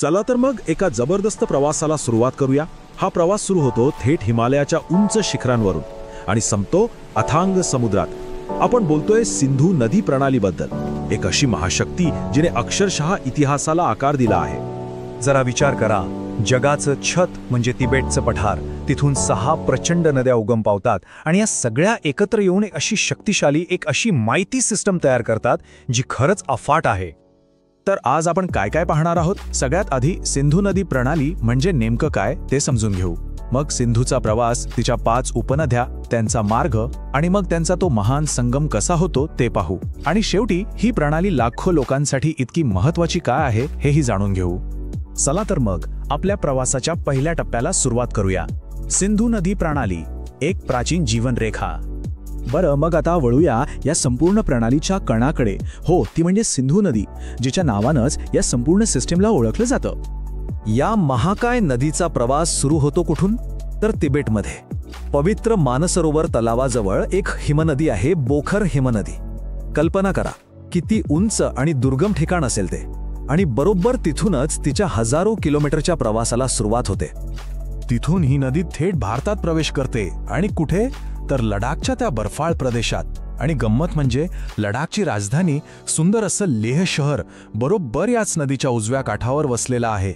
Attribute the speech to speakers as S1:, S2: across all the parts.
S1: चला तर मग एका जबरदस्त प्रवासाला सुरुवात करूया। हा प्रवास सुरू होतो थेट हिमालयाच्या उंच शिखरांवरून आणि संपतो अथांग समुद्रात। आपण बोलतोय सिंधू नदी प्रणालीबद्दल, एक अशी महाशक्ती जिने अक्षरशः इतिहासाला आकार दिला आहे।
S2: जरा विचार करा, जगाचं छत म्हणजे तिबेटचं पठार, तिथून 6 प्रचंड नद्या उगम पावतात आणि या सगळ्या एकत्र येऊन एक अशी शक्तिशाली, एक अशी माहिती सिस्टम तयार करतात जी खरंच अफाट आहे।
S1: तर आज आपण काय काय पाहणार आहोत? सगळ्यात आधी सिंधू नदी प्रणाली म्हणजे नेमकं काय ते समजून घेऊ। मग सिंधूचा प्रवास, तिच्या 5 उपनद्या, त्यांचा मार्ग आणि मग त्यांचा तो महान संगम कसा होतो ते पाहू। आणि शेवटी ही प्रणाली लाखो लोकांसाठी इतकी महत्त्वाची का आहे हेही जाणून घेऊ।
S2: चला तर मग आपल्या प्रवासाच्या पहिल्या टप्प्याला सुरुवात करूया। सिंधू नदी प्रणाली, एक प्राचीन जीवनरेखा।
S3: बरं, मग आता वळूया या संपूर्ण प्रणालीच्या कणाकडे। हो, ती म्हणजे सिंधू नदी, जिच्या नावानंच या संपूर्ण सिस्टीमला ओळखलं जातं।
S2: या महाकाय नदीचा प्रवास सुरू होतो कुठून? तर तिबेटमध्ये पवित्र मानसरोवर तलावाजवळ एक हिमनदी आहे, बोखर हिमनदी। कल्पना करा किती उंच आणि दुर्गम ठिकाण असेल ते, आणि बरोबर तिथूनच तिच्या हजारो किलोमीटरच्या प्रवासाला सुरुवात होते।
S1: तिथून ही नदी थेट भारतात प्रवेश करते, आणि कुठे? तर लडाखच्या त्या बर्फाळ प्रदेशात। आणि गंमत म्हणजे लडाखची राजधानी सुंदर असं लेह शहर बरोबर याच नदीच्या उजव्या काठावर वसलेला आहे।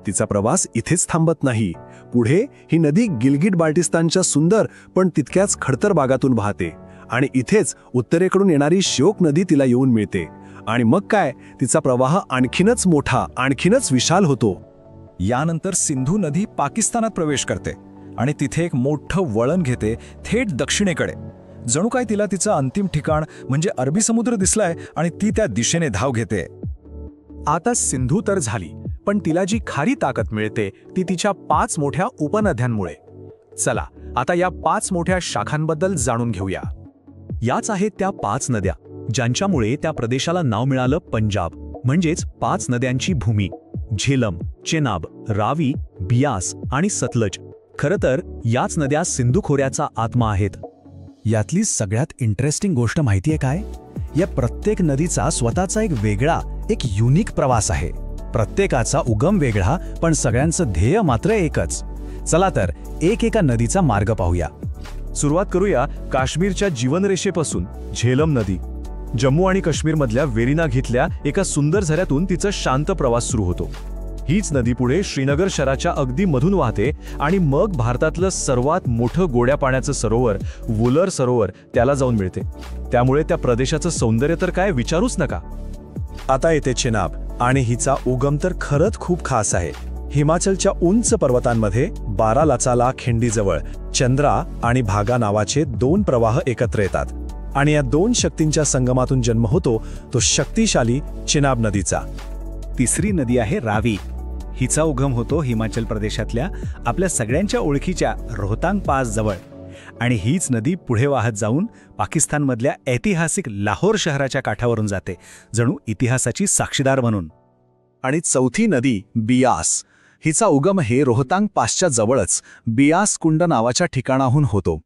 S3: तिचा प्रवास इथेच थांबत नाही, पुढे ही नदी गिलगिट बाल्टिस्तानच्या सुंदर पण तितक्याच खडतर भागातून वाहते, आणि इथेच उत्तरेकडून येणारी श्योक नदी तिला येऊन मिळते। आणि मग काय, तिचा प्रवाह आणखीनच मोठा, आणखीनच विशाल होतो।
S2: यानंतर सिंधू नदी पाकिस्तानात प्रवेश करते आणि तिथे एक मोठं वळण घेते थेट दक्षिणेकडे। जणू काय तिला तिचं अंतिम ठिकाण म्हणजे अरबी समुद्र दिसलाय आणि ती त्या दिशेने धाव घेते।
S3: आता सिंधू तर झाली, पण तिला जी खरी ताकद मिळते ती तिच्या 5 मोठ्या उपनद्यांमुळे। चला आता या 5 मोठ्या शाखांबद्दल जाणून घेऊया। याच आहेत त्या 5 नद्या ज्यांच्यामुळे त्या प्रदेशाला नाव मिळालं पंजाब, म्हणजेच 5 नद्यांची भूमी। झेलम, चेनाब, रावी, बियास आणि सतलज। खरं तर याच नद्या सिंधू खोऱ्याचा आत्मा आहेत।
S2: यातली सगळ्यात इंटरेस्टिंग गोष्ट माहितीये काय? या प्रत्येक नदीचा स्वतःचा एक वेगळा, एक युनिक प्रवास आहे। प्रत्येकाचा उगम वेगळा, पण सगळ्यांचं ध्येय मात्र एकच। चला तर एका नदीचा मार्ग पाहूया।
S1: सुरुवात करूया काश्मीरच्या जीवनरेषेपासून। झेलम नदी जम्मू आणि काश्मीरमधल्या वेरिना घेतल्या एका सुंदर झऱ्यातून तिचा शांत प्रवास सुरू होतो। हीच नदी पुढे श्रीनगर शहराच्या अगदी मधून वाहते आणि मग भारतातलं सर्वात मोठं गोड्या पाण्याचं सरोवर वुलर सरोवर त्याला जाऊन मिळते। त्यामुळे त्या प्रदेशाचं सौंदर्य तर काय विचारूच नका।
S3: आता येते चेनाब, आणि हिचा उगम तर खरंच खूप खास आहे। हिमाचलच्या उंच पर्वतांमध्ये बारालाचाला खिंडीजवळ चंद्रा आणि भागा नावाचे 2 प्रवाह एकत्र येतात, आणि या 2 शक्तींच्या संगमातून जन्म होतो तो शक्तिशाली चेनाब नदीचा।
S2: तिसरी नदी आहे रावी। हिचा उगम होतो हिमाचल प्रदेशातल्या आपल्या सगळ्यांच्या ओळखीच्या रोहतांग पास जवळ, आणि हीच नदी पुढे वाहत जाऊन पाकिस्तानमधल्या ऐतिहासिक लाहोर शहराच्या काठावरून जाते, जणू इतिहासाची साक्षीदार म्हणून।
S3: आणि चौथी नदी बियास, हिचा उगम हे रोहतांग पासच्या जवळच बियास कुंड नावाच्या ठिकाणाहून होतो,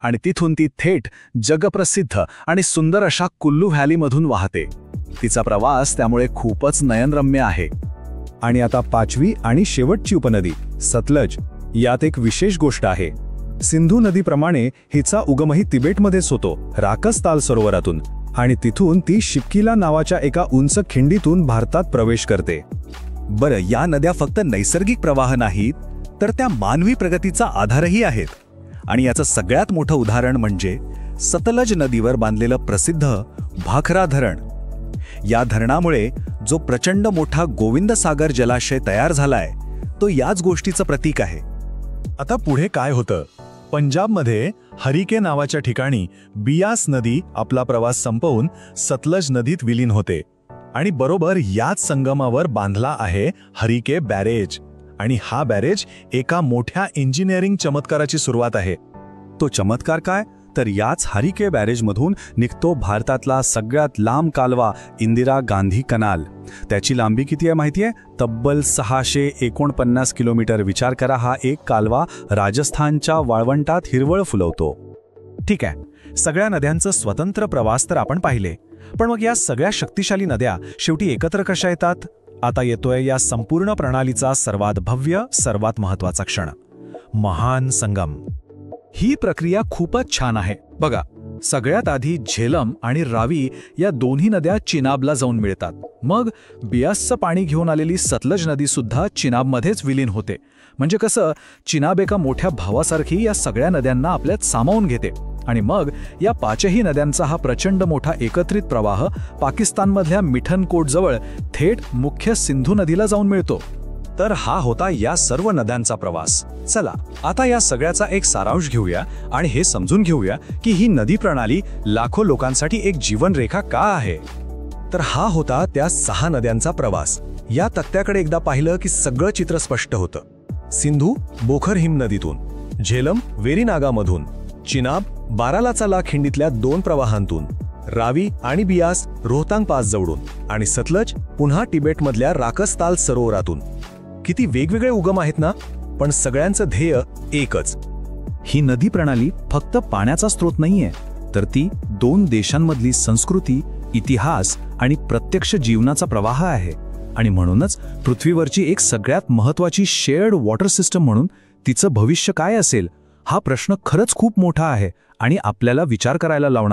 S3: आणि तिथून ती थेट जगप्रसिद्ध आणि सुंदर अशा कुल्लू व्हॅलीमधून वाहते। तिचा प्रवास त्यामुळे खूपच नयनरम्य आहे। आणि आता 5वी आणि शेवटची उपनदी सतलज। यात एक विशेष गोष्ट आहे। सिंधू नदीप्रमाणे हिचा उगमही तिबेटमध्येच होतो, राकसताल सरोवरातून, आणि तिथून ती शिपकिला नावाच्या एका उंच खिंडीतून भारतात प्रवेश करते।
S2: बरं, या नद्या फक्त नैसर्गिक प्रवाह नाहीत, तर त्या मानवी प्रगतीचा आधारही आहेत। आणि याचं सगळ्यात मोठं उदाहरण म्हणजे सतलज नदीवर बांधलेलं प्रसिद्ध भाखरा धरण। या धरणामुळे जो प्रचंड मोठा गोविंद सागर जलाशय तयार झालाय, तो याच गोष्टीचं प्रतीक आहे।
S1: आता पुढे काय होतं? पंजाबमध्ये हरिके नावाच्या ठिकाणी बियास नदी आपला प्रवास संपवून सतलज नदीत विलीन होते, आणि बरोबर याच संगमावर बांधला आहे हरिके बॅरेज। आणि हा बॅरेज एका मोठ्या इंजिनिअरिंग चमत्काराची सुरुवात आहे।
S2: तो चमत्कार काय? तर याच हरिके बॅरेजमधून निघतो भारतातला सगळ्यात लांब कालवा इंदिरा गांधी कनाल। त्याची लांबी किती आहे माहितीये? तब्बल 649 किलोमीटर। विचार करा, हा एक कालवा राजस्थानच्या वाळवंटात हिरवळ फुलवतो।
S3: ठीक आहे, सगळ्या नद्यांचं स्वतंत्र प्रवास तर आपण पाहिले, पण मग या सगळ्या शक्तिशाली नद्या शेवटी एकत्र कशा येतात?
S2: आता येतोय या संपूर्ण प्रणालीचा सर्वात भव्य, सर्वात महत्वाचा क्षण, महान संगम.
S3: ही प्रक्रिया खूपच छान आहे. बघा, सगळ्यात आधी झेलम आणि रावी या दोन्ही नद्या चिनाबला जाऊन मिळतात. मग बियासचं पाणी घेऊन आलेली सतलज नदी सुद्धा चिनाबमध्येच विलीन होते. म्हणजे कसं, चिनाब एका मोठ्या भावासारखी या सगळ्या नद्यांना आपल्यात सामावून घेते. आणि मग या पाचही नद्यांचा हा प्रचंड मोठा एकत्रित प्रवाह पाकिस्तानमधल्या मिठनकोटजवळ थेट मुख्य सिंधू नदीला जाऊन मिळतो.
S1: तर हा होता या सर्व नद्यांचा प्रवास. चला आता या सगळ्याचा एक सारांश घेऊया आणि हे समजून घेऊया की ही नदी प्रणाली लाखो लोकांसाठी एक जीवनरेखा का आहे. तर हा होता त्या 6 नद्यांचा प्रवास. या तक्त्याकडे एकदा पाहिलं की सगळं चित्र स्पष्ट होतं. सिंधू बोखर हिमनदीतून, झेलम वेरीनागामधून, चिनाब बारालाचाला खिंडीतल्या 2 प्रवाहांतून, रावी आणि बियास रोहतांग पास जवळून आणि सतलज पुन्हा तिबेटमधल्या राकसताल सरोवरातून. किती वेगवेगळे उगम आहेत ना, पण सगळ्यांचं ध्येय एकच.
S2: ही नदी प्रणाली फक्त पाण्याचा स्रोत नाहीये, तर ती 2 देशांमधली संस्कृती, इतिहास आणि प्रत्यक्ष जीवनाचा प्रवाह आहे. आणि म्हणूनच पृथ्वीवरची एक सगळ्यात महत्त्वाची शेअर्ड वॉटर सिस्टम म्हणून तिचं भविष्य काय असेल, हा प्रश्न खरंच खूप मोठा आहे आणि आपल्याला विचार करायला लावणार